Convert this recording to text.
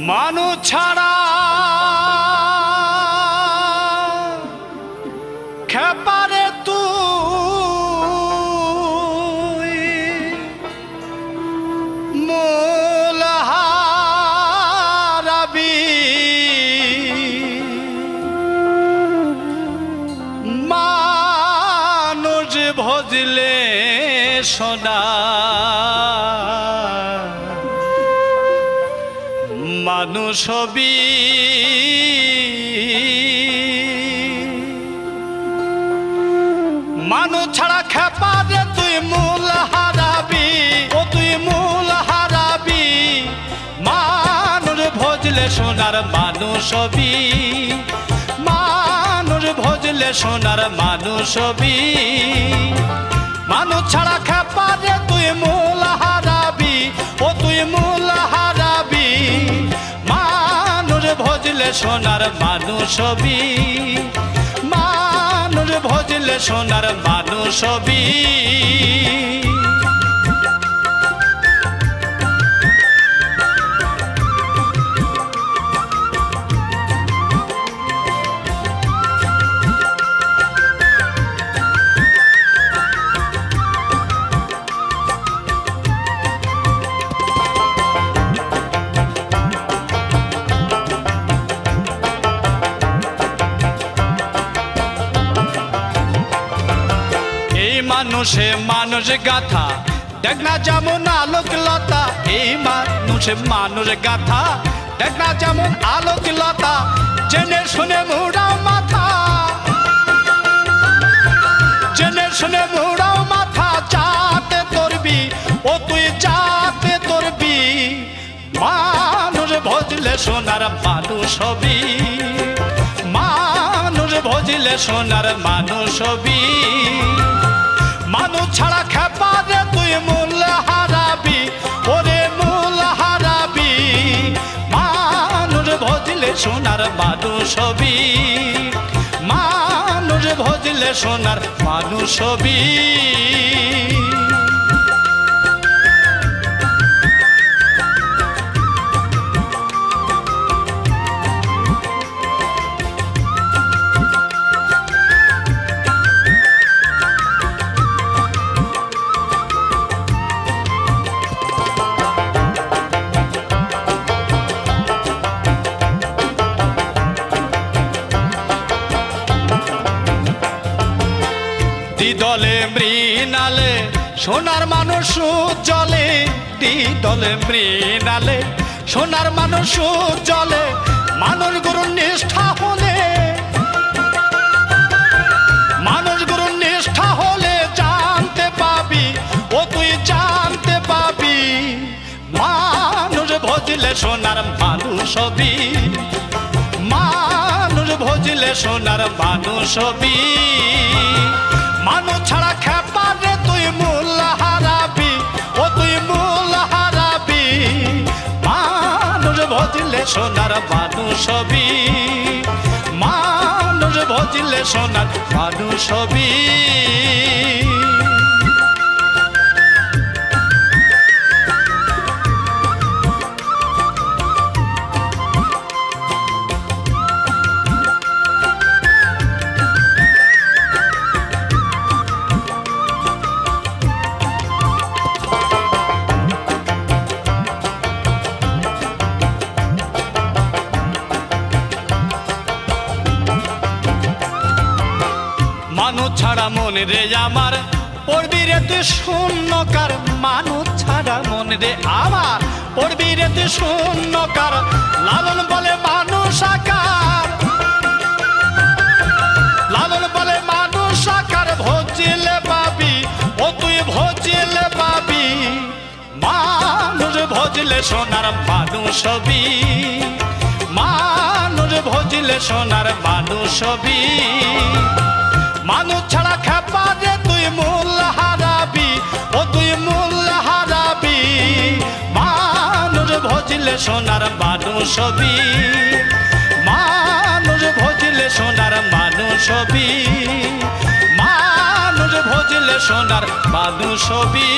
মানুষ ছাড়া খেপারে তুই মূল হারাবি মানুষ ভজলে সোনা মানুষ হবি মানুষ ছাড়া খেপারে তুই মূল হারাবি ও তুই মূল হারাবি মানুষ ভজলে সোনার মানুষ হবি মানুষ ভজলে সোনার মানুষ হবি মানুষ ছাড়া খেপারে তুই মূল হারাবি ও তুই মূল হারাবি মানুষ ভজলে সোনার মানুষ হবি মানুষ ভজলে সোনার মানুষ হবি মানুষে মানুষ গাথা দেখ না যেমন আলোকলতা এই মানুষে মানুষ গাথা দেখ না যেমন আলোকলতা জেনে শুনে মুড়াও মাথা জেনে শুনে মুড়াও মাথা যাতে তোরবি ও তুই যাতে তোরবি মানুষ ভজলে সোনার মানুষ হবি মানুষ ভজলে সোনার মানুষ হবি মানুষ ছাড়া খেপারে তুই মূল হারাবি ওরে মূল হারাবি মানুষ ভজলে সোনার মানুষ হবি মানুষ ভজলে সোনার মানুষ হবি দলে মৃণালে সোনার মানুষ জলে দলে মৃণালে সোনার মানুষ জলে মানুষ গুরু নিষ্ঠা হলে মানুষ গুরু নিষ্ঠা হলে জানতে পাবি ও তুই জানতে পাবি মানুষ ভজলে সোনার মানুষ হবি মানুষ ভজলে সোনার মানুষ হবি মানুষ ছাড়া খেপারে তুই মূল হারাবি ও তুই মূল হারাবি মানুষ ভজলে সোনার মানুষ হবি মানুষ ভজলে সোনার মানুষ হবি মানুষ ছাড়া মনে রে আমার পড়বি রে তুই শূন্যকার মানুষ ছাড়া মনে রে আমার পড়বি রে তুই শূন্যকার লালন বলে মানুষ আকার লালন বলে মানুষ আকার ভজিলে পাবি ও তুই ভজিলে পাবি মানুষ ভজলে সোনার মানুষ হবি, মানুষ ভজলে সোনার মানুষ হবি। মানুষ ছাড়া খেপা রে তুই মূল হারাবি, ও তুই মূল হারাবি। মানুষ ভজলে সোনার মানুষ হবি, মানুষ ভজলে সোনার মানুষ হবি, মানুষ ভজলে সোনার মানুষ হবি।